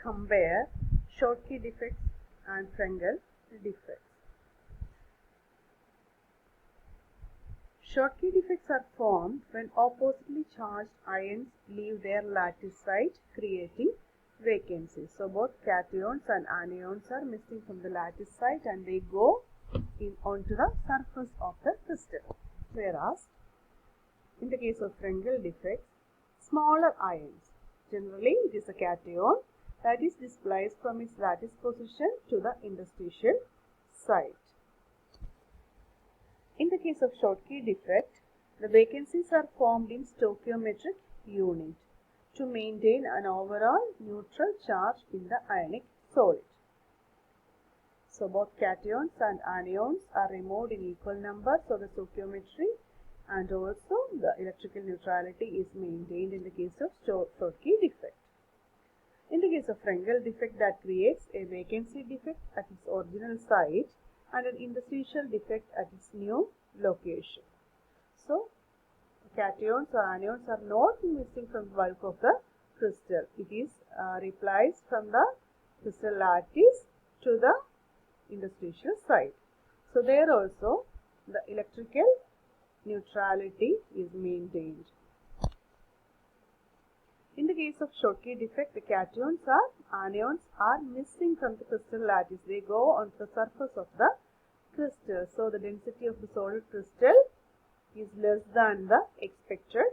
compare Schottky defects and Frenkel defects. Schottky defects are formed when oppositely charged ions leave their lattice site, creating vacancies. So both cations and anions are missing from the lattice site and they go onto the surface of the crystal. Whereas in the case of Frenkel defects, smaller ions, generally it is a cation, that is displaced from its lattice position to the interstitial site. In the case of Schottky defect, the vacancies are formed in stoichiometric unit to maintain an overall neutral charge in the ionic solid. So both cations and anions are removed in equal numbers, so the stoichiometry and also the electrical neutrality is maintained in the case of Schottky defect. In the case of Frenkel defect, that creates a vacancy defect at its original site and an interstitial defect at its new location. So cations or anions are not missing from the bulk of the crystal. It is replaced from the crystal lattice to the interstitial site. So there also the electrical neutrality is maintained. In the case of Schottky defect, the cations or anions are missing from the crystal lattice. They go on the surface of the crystal. So the density of the solid crystal is less than the expected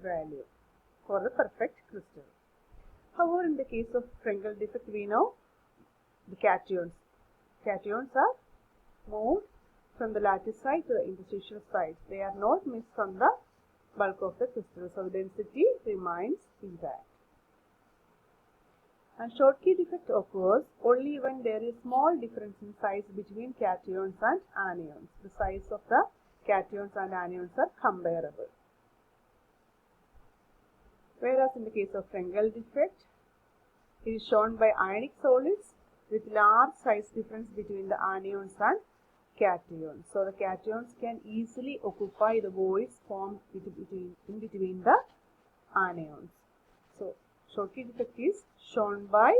value for the perfect crystal. However, in the case of Frenkel defect, we know the cations are moved from the lattice site to the interstitial site. They are not missed from the bulk of the crystal, so the density remains intact. And Schottky defect occurs only when there is small difference in size between cations and anions. The size of the cations and anions are comparable. Whereas in the case of Frenkel defect, it is shown by ionic solids with large size difference between the anions and cations. So the cations can easily occupy the voids formed in between the anions. So Schottky defect is shown by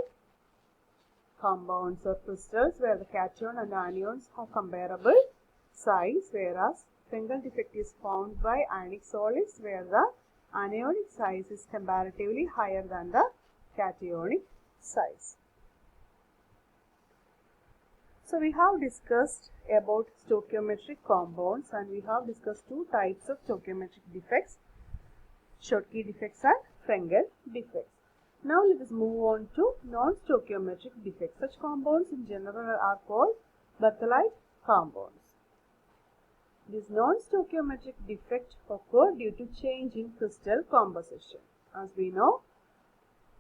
compounds or crystals where the cation and anions have comparable size, whereas Frenkel defect is found by ionic solids where the anionic size is comparatively higher than the cationic size. So we have discussed about stoichiometric compounds and we have discussed two types of stoichiometric defects, Schottky defects and Frenkel defects. Now let us move on to non-stoichiometric defects. Such compounds in general are called Berthollet compounds. This non-stoichiometric defect occurs due to change in crystal composition. As we know,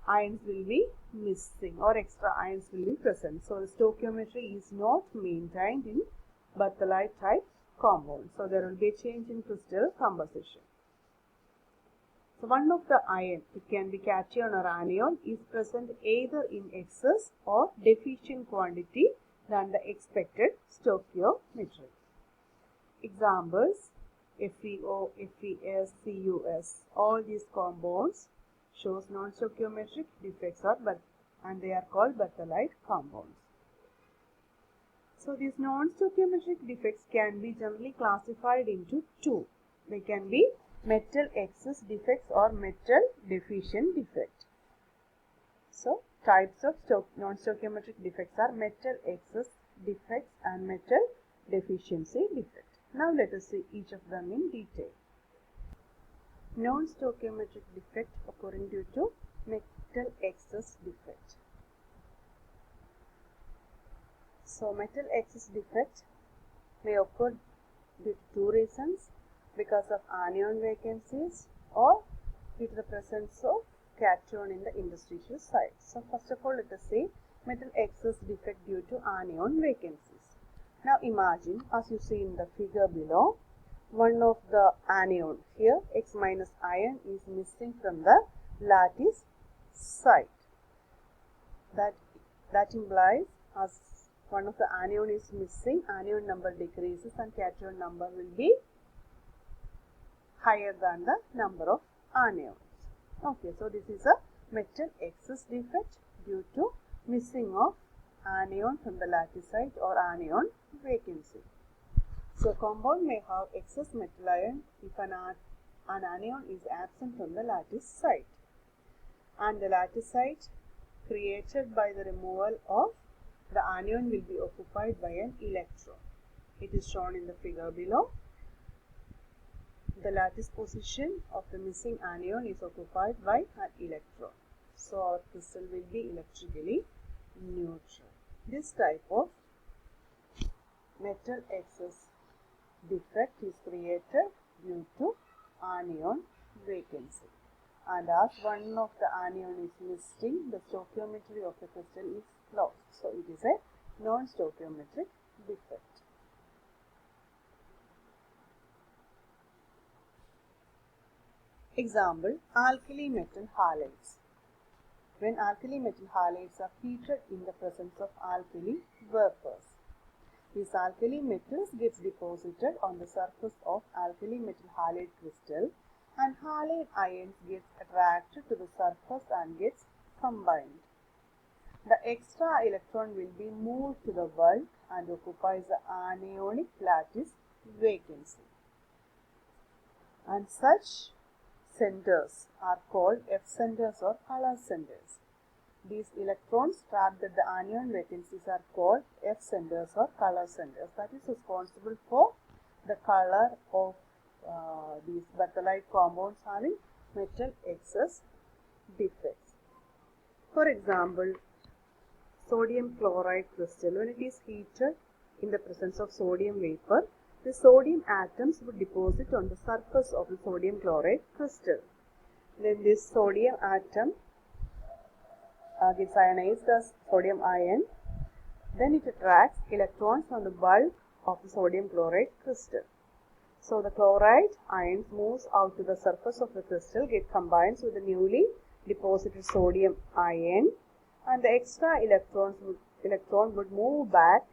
ions will be missing or extra ions will be present. So the stoichiometry is not maintained in Berthollet type compounds. So there will be a change in crystal composition. So one of the ion, it can be cation or anion, is present either in excess or deficient quantity than the expected stoichiometry. Examples: FeO, Fes, Cus. All these compounds shows non-stoichiometric defects and they are called Berthollet compounds. So these non-stoichiometric defects can be generally classified into two. They can be metal excess defects or metal deficient defect. So types of non-stoichiometric defects are metal excess defects and metal deficiency defect. Now let us see each of them in detail. Non-stoichiometric defect occurring due to metal excess defect. So metal excess defect may occur due to two reasons: because of anion vacancies or due to the presence of cation in the interstitial site. So first of all, let us see metal excess defect due to anion vacancies. Now imagine, as you see in the figure below, one of the anion here, X minus ion, is missing from the lattice site. That implies, as one of the anion is missing, anion number decreases and cation number will be higher than the number of anions. Okay, so this is a metal excess defect due to missing of anion from the lattice site or anion vacancy. So compound may have excess metal ion if an anion is absent from the lattice site, and the lattice site created by the removal of the anion will be occupied by an electron. It is shown in the figure below. The lattice position of the missing anion is occupied by an electron. So our crystal will be electrically neutral. This type of metal excess defect is created due to anion vacancy. And as one of the anion is missing, the stoichiometry of the crystal is lost. So it is a non-stoichiometric defect. Example, alkali metal halides. When alkali metal halides are heated in the presence of alkali vapors, these alkali metals gets deposited on the surface of alkali metal halide crystal, and halide ions gets attracted to the surface and gets combined. The extra electron will be moved to the bulk and occupies the anionic lattice vacancy. And such centers are called F centers or color centers. These electrons trapped at the anion vacancies are called F centers or color centers. That is responsible for the color of these batholite compounds having metal excess defects. For example, sodium chloride crystal, when it is heated in the presence of sodium vapor, the sodium atoms would deposit on the surface of the sodium chloride crystal. Then this sodium atom gets ionized as sodium ion. Then it attracts electrons from the bulk of the sodium chloride crystal. So the chloride ions moves out to the surface of the crystal, get combines with the newly deposited sodium ion, and the extra electron would move back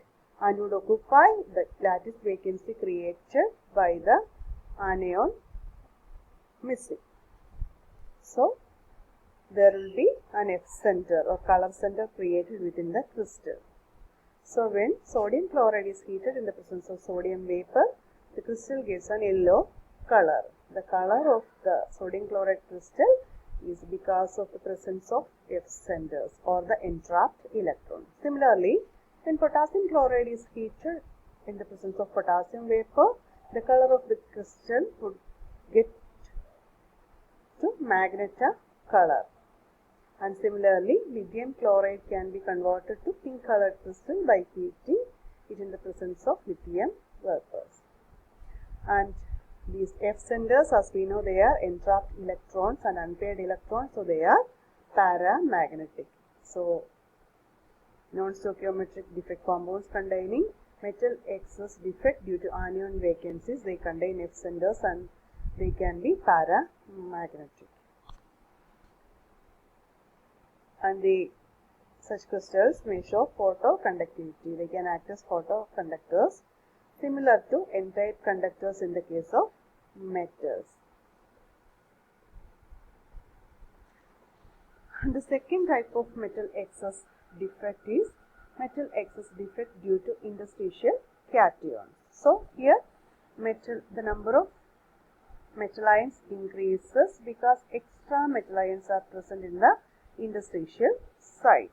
and would occupy the lattice vacancy created by the anion missing. So there will be an F center or color center created within the crystal. So when sodium chloride is heated in the presence of sodium vapor, the crystal gives an yellow color. The color of the sodium chloride crystal is because of the presence of F centers or the entrapped electron. Similarly, when potassium chloride is heated in the presence of potassium vapor, the color of the crystal would get to magenta color. And similarly, lithium chloride can be converted to pink colored crystal by heating it in the presence of lithium vapors. And these F centers, as we know, they are entrapped electrons and unpaired electrons, so they are paramagnetic. So non-stoichiometric defect compounds containing metal excess defect due to anion vacancies, they contain F centers and they can be paramagnetic. And such crystals may show photoconductivity. They can act as photoconductors, similar to N-type conductors in the case of metals. The second type of metal excess defect is metal excess defect due to interstitial cations. So here the number of metal ions increases because extra metal ions are present in the interstitial site.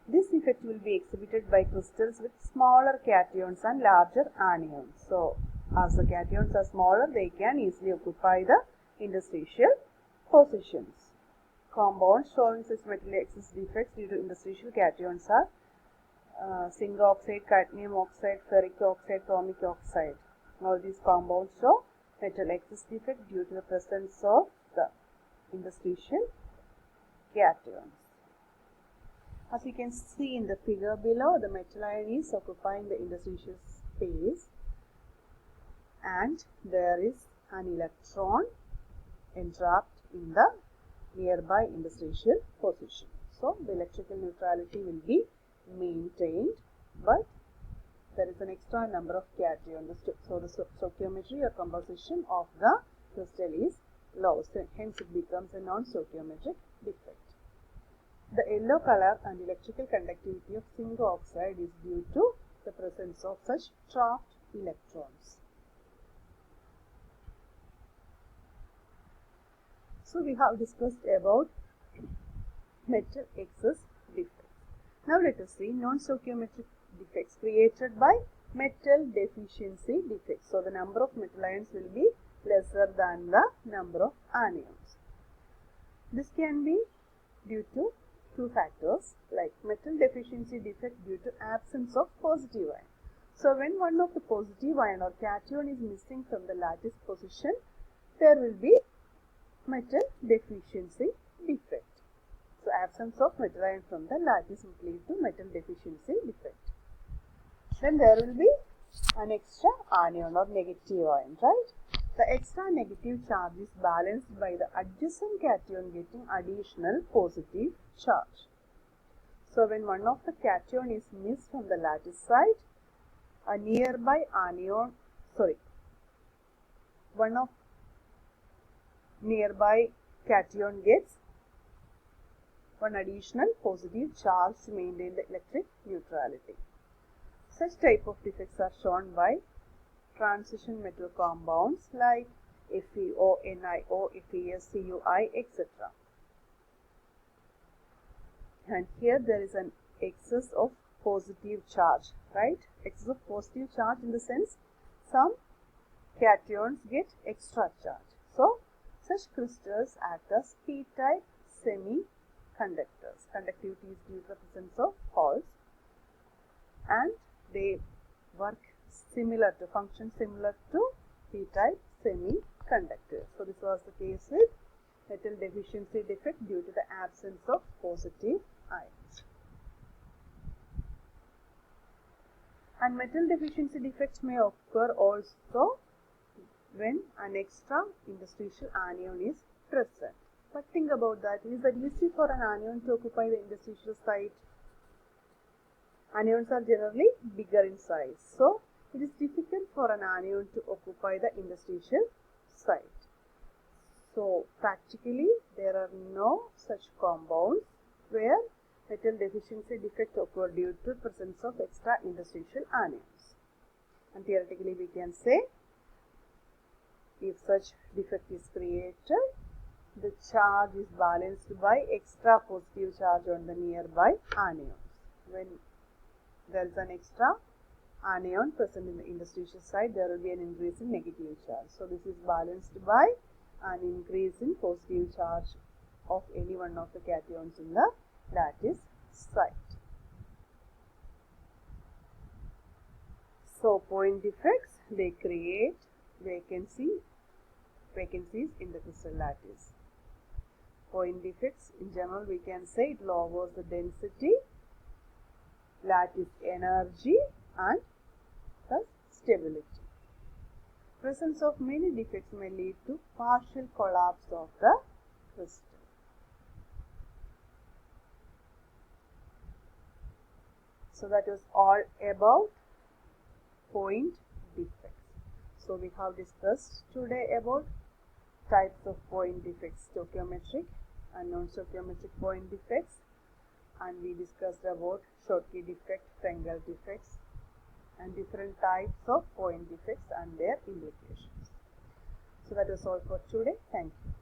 This effect will be exhibited by crystals with smaller cations and larger anions. So as the cations are smaller, they can easily occupy the interstitial positions. Compounds showing such metal excess defects due to interstitial cations are zinc oxide, cadmium oxide, ferric oxide, chromic oxide. All these compounds show metal excess defect due to the presence of the interstitial cations. As you can see in the figure below, the metal ion is occupying the interstitial space and there is an electron entrapped in the nearby interstitial position. So the electrical neutrality will be maintained, but there is an extra number of cations. So the stoichiometry or composition of the crystal is lost, and hence it becomes a non-stoichiometric defect. The yellow color and electrical conductivity of zinc oxide is due to the presence of such trapped electrons. So we have discussed about metal excess defects. Now let us see non-stoichiometric defects created by metal deficiency defects. So the number of metal ions will be lesser than the number of anions. This can be due to two factors, like metal deficiency defect due to absence of positive ion. So when one of the positive ion or cation is missing from the lattice position, there will be metal deficiency defect. So absence of metal ion from the lattice will lead to metal deficiency defect. Then there will be an extra anion or negative ion, right? The extra negative charge is balanced by the adjacent cation getting additional positive charge. So when one of the cation is missed from the lattice side, a nearby anion, one of nearby cation gets one additional positive charge to maintain the electric neutrality. Such type of defects are shown by transition metal compounds like FeO, NiO, FeS, CuI, etc. And here there is an excess of positive charge, right? Excess of positive charge in the sense some cations get extra charge. So such crystals act as p-type semiconductors. Conductivity is due to the presence of holes, and they function similar to p-type semiconductors. So this was the case with metal deficiency defect due to the absence of positive ions. And metal deficiency defects may occur also when an extra interstitial anion is present. But think about that. Is that easy for an anion to occupy the interstitial site? Anions are generally bigger in size. So it is difficult for an anion to occupy the interstitial site. So practically there are no such compounds where metal deficiency defect occur due to presence of extra interstitial anions. And theoretically we can say, if such defect is created, the charge is balanced by extra positive charge on the nearby anions. When there is an extra anion present in the interstitial side, there will be an increase in negative charge. So this is balanced by an increase in positive charge of any one of the cations in the lattice site. So point defects, they create vacancies in the crystal lattice. Point defects in general we can say it lowers the density, lattice energy and thus stability. Presence of many defects may lead to partial collapse of the crystal. So that was all about point defects. So we have discussed today about types of point defects, stoichiometric and non-stoichiometric point defects, and we discussed about Schottky defect, Frenkel defects, and different types of point defects and their implications. So that was all for today. Thank you.